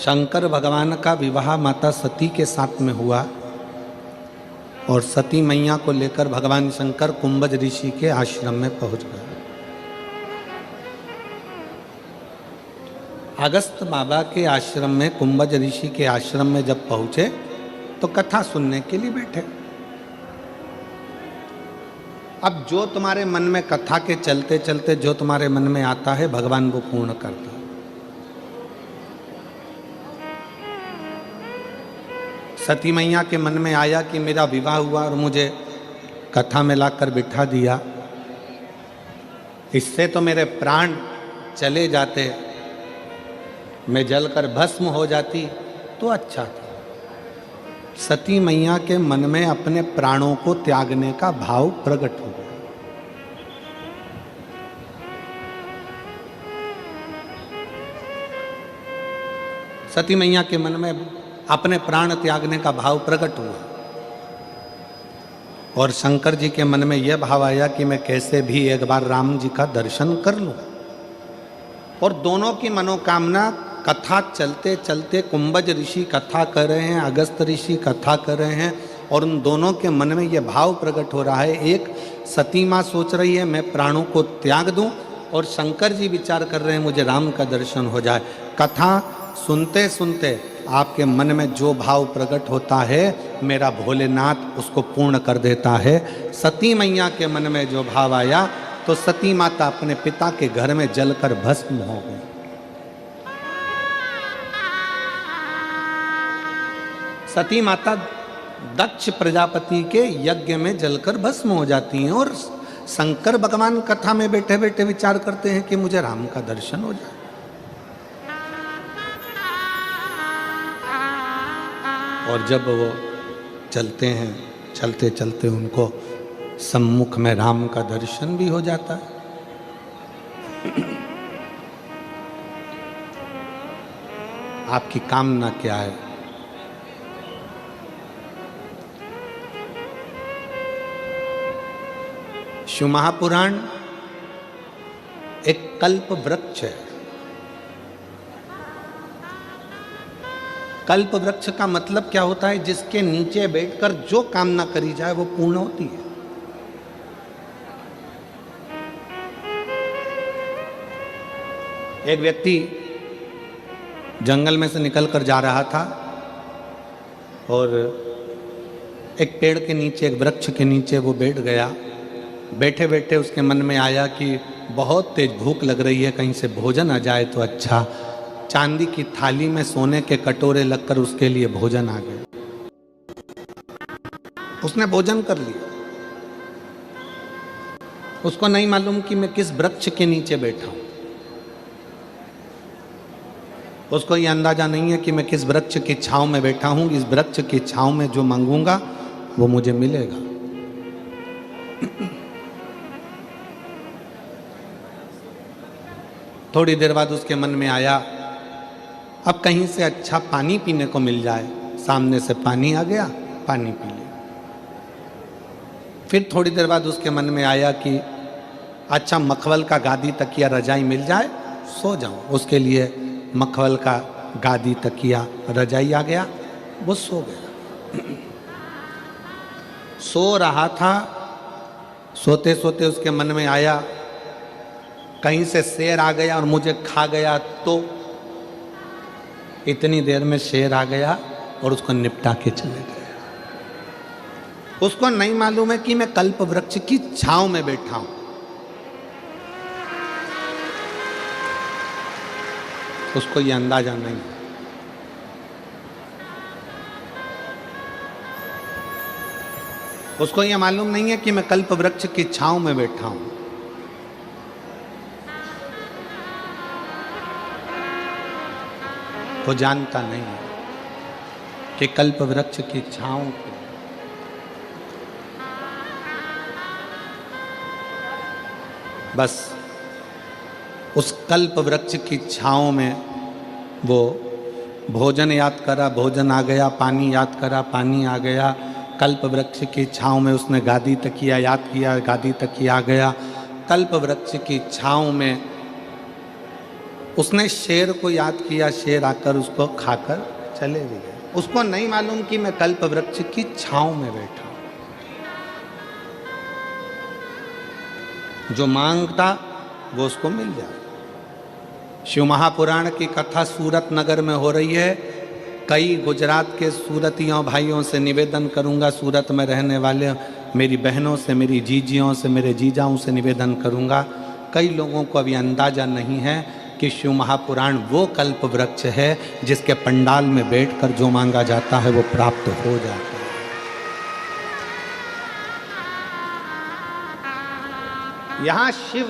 शंकर भगवान का विवाह माता सती के साथ में हुआ और सती मैया को लेकर भगवान शंकर कुंभज ऋषि के आश्रम में पहुंच गए। अगस्त बाबा के आश्रम में, कुंभज ऋषि के आश्रम में जब पहुंचे तो कथा सुनने के लिए बैठे। अब जो तुम्हारे मन में कथा के चलते चलते जो तुम्हारे मन में आता है भगवान वो पूर्ण करता है। सती मैया के मन में आया कि मेरा विवाह हुआ और मुझे कथा में लाकर बिठा दिया, इससे तो मेरे प्राण चले जाते, मैं जलकर भस्म हो जाती तो अच्छा था। सती मैया के मन में अपने प्राणों को त्यागने का भाव प्रकट हो गया। सती मैया के मन में अपने प्राण त्यागने का भाव प्रकट हुआ और शंकर जी के मन में यह भाव आया कि मैं कैसे भी एक बार राम जी का दर्शन कर लूं। और दोनों की मनोकामना, कथा चलते चलते कुंभज ऋषि कथा कर रहे हैं, अगस्त ऋषि कथा कर रहे हैं और उन दोनों के मन में यह भाव प्रकट हो रहा है। एक सती माँ सोच रही है मैं प्राणों को त्याग दूं और शंकर जी विचार कर रहे हैं मुझे राम का दर्शन हो जाए। कथा सुनते सुनते आपके मन में जो भाव प्रकट होता है मेरा भोलेनाथ उसको पूर्ण कर देता है। सती मैया के मन में जो भाव आया तो सती माता अपने पिता के घर में जलकर भस्म हो गई। सती माता दक्ष प्रजापति के यज्ञ में जलकर भस्म हो जाती हैं और शंकर भगवान कथा में बैठे बैठे विचार करते हैं कि मुझे राम का दर्शन हो जाए। और जब वो चलते हैं, चलते चलते उनको सम्मुख में राम का दर्शन भी हो जाता है। आपकी कामना क्या है? शिव महापुराण एक कल्प वृक्ष है। कल्प वृक्ष का मतलब क्या होता है? जिसके नीचे बैठकर जो कामना करी जाए वो पूर्ण होती है। एक व्यक्ति जंगल में से निकलकर जा रहा था और एक पेड़ के नीचे, एक वृक्ष के नीचे वो बैठ गया। बैठे बैठे उसके मन में आया कि बहुत तेज भूख लग रही है, कहीं से भोजन आ जाए तो अच्छा। चांदी की थाली में सोने के कटोरे लगकर उसके लिए भोजन आ गए। उसने भोजन कर लिया। उसको नहीं मालूम कि मैं किस वृक्ष के नीचे बैठा हूं। उसको यह अंदाजा नहीं है कि मैं किस वृक्ष की छांव में बैठा हूं। इस वृक्ष की छांव में जो मांगूंगा वो मुझे मिलेगा। थोड़ी देर बाद उसके मन में आया अब कहीं से अच्छा पानी पीने को मिल जाए। सामने से पानी आ गया, पानी पी लिया। फिर थोड़ी देर बाद उसके मन में आया कि अच्छा मखमल का गादी तकिया रजाई मिल जाए, सो जाऊं। उसके लिए मखमल का गादी तकिया रजाई आ गया, वो सो गया। सो रहा था, सोते सोते उसके मन में आया कहीं से शेर आ गया और मुझे खा गया तो। इतनी देर में शेर आ गया और उसको निपटा के चले गया। उसको नहीं मालूम है कि मैं कल्प वृक्ष की छांव में बैठा हूं। उसको ये अंदाजा नहीं। उसको ये मालूम नहीं है कि मैं कल्प वृक्ष की छांव में बैठा हूं। वो जानता नहीं है कि कल्प वृक्ष की छांव पे बस उस कल्प वृक्ष की छांव में वो भोजन याद करा, भोजन आ गया। पानी याद करा, पानी आ गया। कल्प वृक्ष की छांव में उसने गादी तकिया याद किया, गादी तकिया आ गया। कल्प वृक्ष की छांव में उसने शेर को याद किया, शेर आकर उसको खाकर चले भी गए। उसको नहीं मालूम कि मैं कल्प वृक्ष की छांव में बैठा हूं। जो मांगता वो उसको मिल जाए। शिव महापुराण की कथा सूरत नगर में हो रही है। कई गुजरात के सूरतियों भाइयों से निवेदन करूंगा, सूरत में रहने वाले मेरी बहनों से, मेरी जीजियों से, मेरे जीजाओं से निवेदन करूंगा, कई लोगों को अभी अंदाजा नहीं है कि शिव महापुराण वो कल्प वृक्ष है जिसके पंडाल में बैठकर जो मांगा जाता है वो प्राप्त हो जाता है। यहां शिव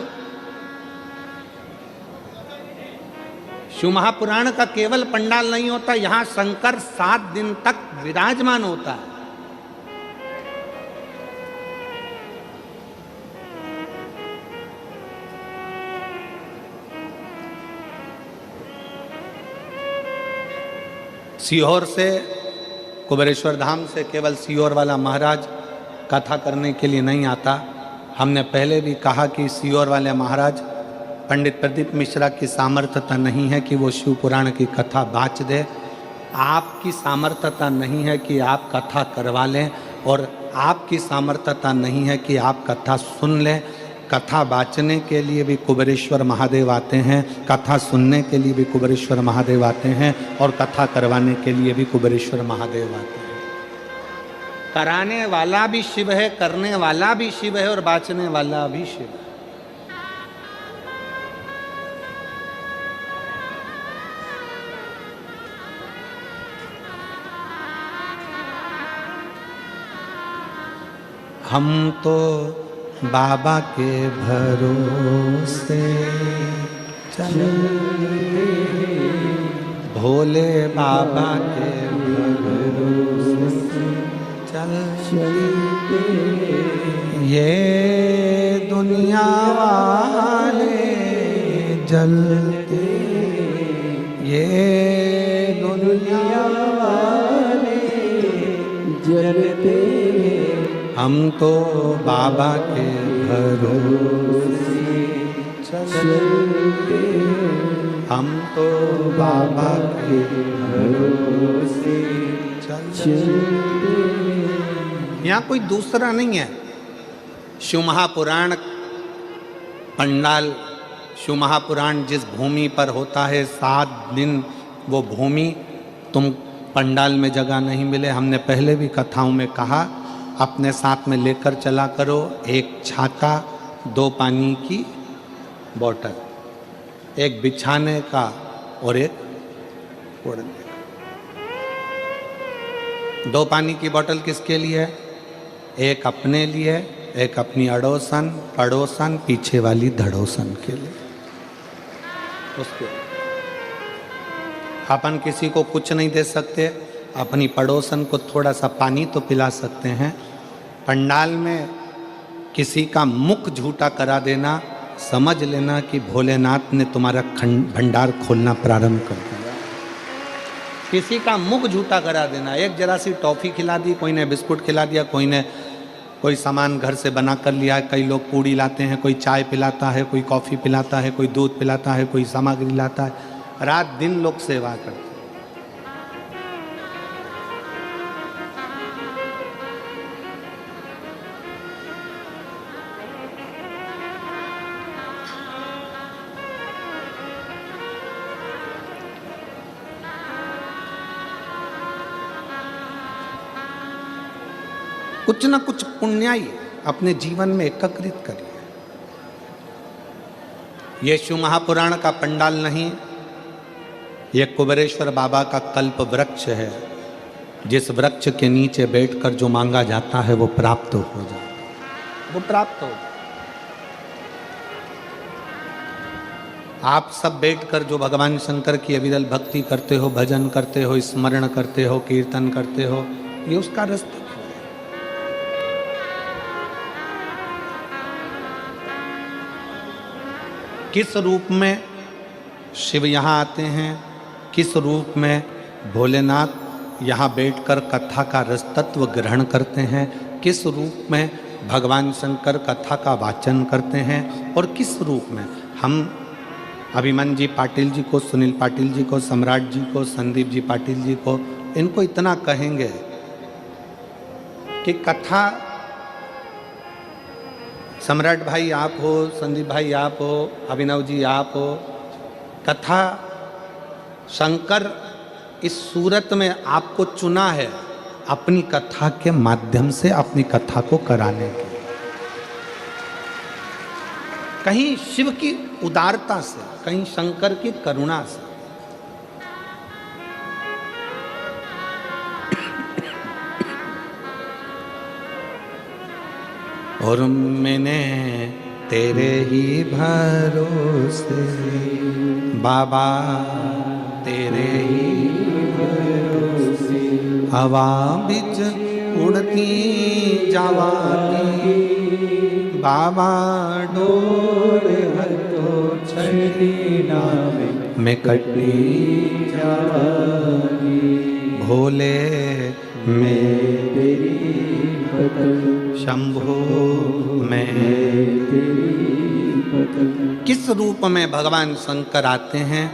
महापुराण का केवल पंडाल नहीं होता, यहां शंकर 7 दिन तक विराजमान होता है। सीहोर से, कुबेरेश्वर धाम से केवल सीहोर वाला महाराज कथा करने के लिए नहीं आता। हमने पहले भी कहा कि सीहोर वाले महाराज पंडित प्रदीप मिश्रा की सामर्थ्यता नहीं है कि वो शिव पुराण की कथा बाँच दे। आपकी सामर्थ्यता नहीं है कि आप कथा करवा लें, और आपकी सामर्थ्यता नहीं है कि आप कथा सुन लें। कथा बाँचने के लिए भी कुबेरेश्वर महादेव आते हैं, कथा सुनने के लिए भी कुबेरेश्वर महादेव आते हैं, और कथा करवाने के लिए भी कुबेरेश्वर महादेव आते हैं। कराने वाला भी शिव है, करने वाला भी शिव है, और बाँचने वाला भी शिव है। हम तो बाबा के भरोसे चलते, भोले बाबा के भरोसे चलते, ये दुनिया वाले जलते, ये दुनिया वाले जलते, हम तो बाबा के भरोसे चलते, हम तो बाबा के भरोसे चलते। यहाँ कोई दूसरा नहीं है। शिव महापुराण पंडाल, शिव महापुराण जिस भूमि पर होता है 7 दिन, वो भूमि तुम पंडाल में जगह नहीं मिले। हमने पहले भी कथाओं में कहा, अपने साथ में लेकर चला करो 1 छाता, 2 पानी की बोतल, 1 बिछाने का और 1 ओढ़ने का। 2 पानी की बोतल किसके लिए है? 1 अपने लिए, 1 अपनी अड़ोसन पड़ोसन पीछे वाली धड़ोसन के लिए। उसके अपन किसी को कुछ नहीं दे सकते, अपनी पड़ोसन को थोड़ा सा पानी तो पिला सकते हैं। पंडाल में किसी का मुख झूठा करा देना, समझ लेना कि भोलेनाथ ने तुम्हारा भंडार खोलना प्रारंभ कर दिया। किसी का मुख झूठा करा देना, एक जरा सी टॉफ़ी खिला दी, कोई ने बिस्कुट खिला दिया, कोई ने कोई सामान घर से बना कर लिया है। कई लोग पूड़ी लाते हैं, कोई चाय पिलाता है, कोई कॉफ़ी पिलाता है, कोई दूध पिलाता है, कोई सामग्री लाता है। रात दिन लोग सेवा करते हैं। कुछ ना कुछ पुण्याई अपने जीवन में एकत्रित करिए। ये शिव महापुराण का पंडाल नहीं, ये कुबेरेश्वर बाबा का कल्प वृक्ष है, जिस वृक्ष के नीचे बैठकर जो मांगा जाता है वो प्राप्त हो जाता है, वो प्राप्त हो। आप सब बैठकर जो भगवान शंकर की अविरल भक्ति करते हो, भजन करते हो, स्मरण करते हो, कीर्तन करते हो, ये उसका रास्ता। किस रूप में शिव यहाँ आते हैं, किस रूप में भोलेनाथ यहाँ बैठकर कथा का रसतत्व ग्रहण करते हैं, किस रूप में भगवान शंकर कथा का वाचन करते हैं, और किस रूप में हम अभिमन्यु जी पाटिल जी को, सुनील पाटिल जी को, सम्राट जी को, संदीप जी पाटिल जी को, इनको इतना कहेंगे कि कथा, सम्राट भाई आप हो, संदीप भाई आप हो, अभिनव जी आप हो, कथा शंकर इस सूरत में आपको चुना है अपनी कथा के माध्यम से अपनी कथा को कराने के। कहीं शिव की उदारता से, कहीं शंकर की करुणा से। और मैंने तेरे ही भरोसे बाबा, तेरे ही भरोसे हवा बिच उड़ती जावागी बाबा, डोर हथो छड़ी नावे मैं कटी जावागी भोले मैं तेरी शंभो मैं तेरी। किस रूप में भगवान शंकर आते हैं,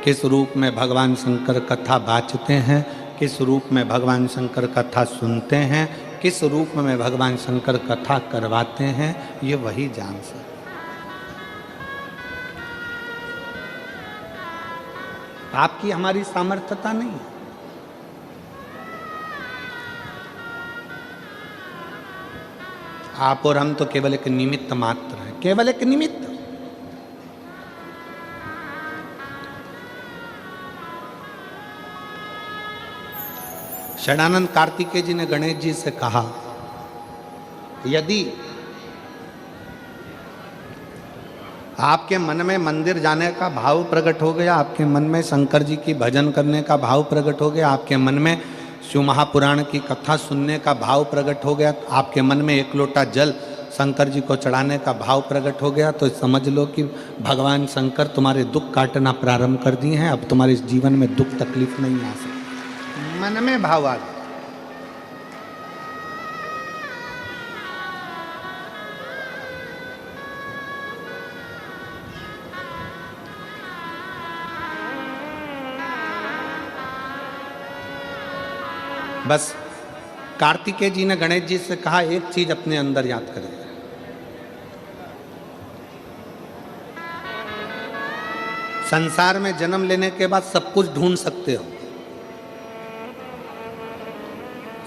किस रूप में भगवान शंकर कथा बाँचते हैं, किस रूप में भगवान शंकर कथा सुनते हैं, किस रूप में भगवान शंकर कथा करवाते हैं, ये वही जान सकते। आपकी हमारी सामर्थ्यता नहीं है। आप और हम तो केवल एक निमित्त मात्र हैं, केवल एक निमित्त। षडानंद कार्तिकेय जी ने गणेश जी से कहा, यदि आपके मन में मंदिर जाने का भाव प्रकट हो गया, आपके मन में शंकर जी की भजन करने का भाव प्रकट हो गया, आपके मन में शिव महापुराण की कथा सुनने का भाव प्रकट हो गया, आपके मन में एक लोटा जल शंकर जी को चढ़ाने का भाव प्रकट हो गया, तो समझ लो कि भगवान शंकर तुम्हारे दुख काटना प्रारंभ कर दिए हैं। अब तुम्हारे इस जीवन में दुख तकलीफ नहीं आ सकती। मन में भाव आ गया। बस कार्तिकेय जी ने गणेश जी से कहा, एक चीज अपने अंदर याद करें, संसार में जन्म लेने के बाद सब कुछ ढूंढ सकते हो,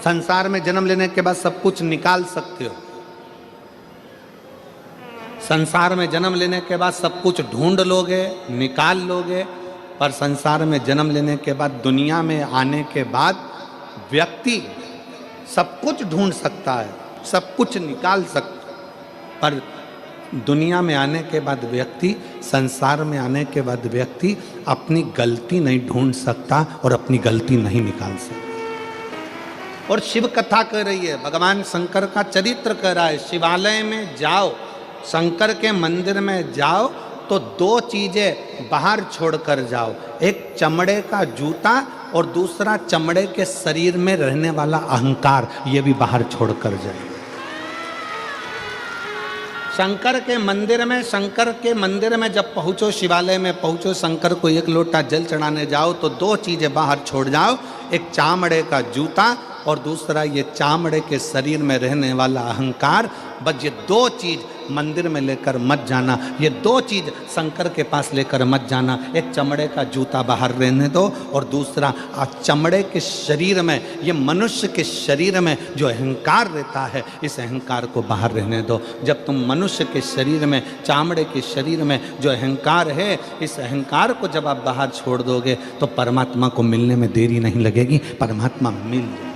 संसार में जन्म लेने के बाद सब कुछ निकाल सकते हो, संसार में जन्म लेने के बाद सब कुछ ढूंढ लोगे, निकाल लोगे, पर संसार में जन्म लेने के बाद, दुनिया में आने के बाद व्यक्ति सब कुछ ढूंढ सकता है, सब कुछ निकाल सकता, पर दुनिया में आने के बाद व्यक्ति, संसार में आने के बाद व्यक्ति अपनी गलती नहीं ढूंढ सकता और अपनी गलती नहीं निकाल सकता। और शिव कथा कह रही है, भगवान शंकर का चरित्र कह रहा है, शिवालय में जाओ, शंकर के मंदिर में जाओ तो दो चीजें बाहर छोड़कर जाओ, एक चमड़े का जूता और दूसरा चमड़े के शरीर में रहने वाला अहंकार, ये भी बाहर छोड़कर जाए। शंकर के मंदिर में जब पहुंचो, शिवालय में पहुंचो, शंकर को एक लोटा जल चढ़ाने जाओ तो दो चीजें बाहर छोड़ जाओ, एक चामड़े का जूता और दूसरा ये चामड़े के शरीर में रहने वाला अहंकार। बस ये दो चीज मंदिर में लेकर मत जाना, ये दो चीज शंकर के पास लेकर मत जाना। एक चमड़े का जूता बाहर रहने दो और दूसरा चमड़े के शरीर में, ये मनुष्य के शरीर में जो अहंकार रहता है, इस अहंकार को बाहर रहने दो। जब तुम मनुष्य के शरीर में, चामड़े के शरीर में जो अहंकार है, इस अहंकार को जब आप बाहर छोड़ दोगे तो परमात्मा को मिलने में देरी नहीं लगेगी, परमात्मा मिल जाएगी।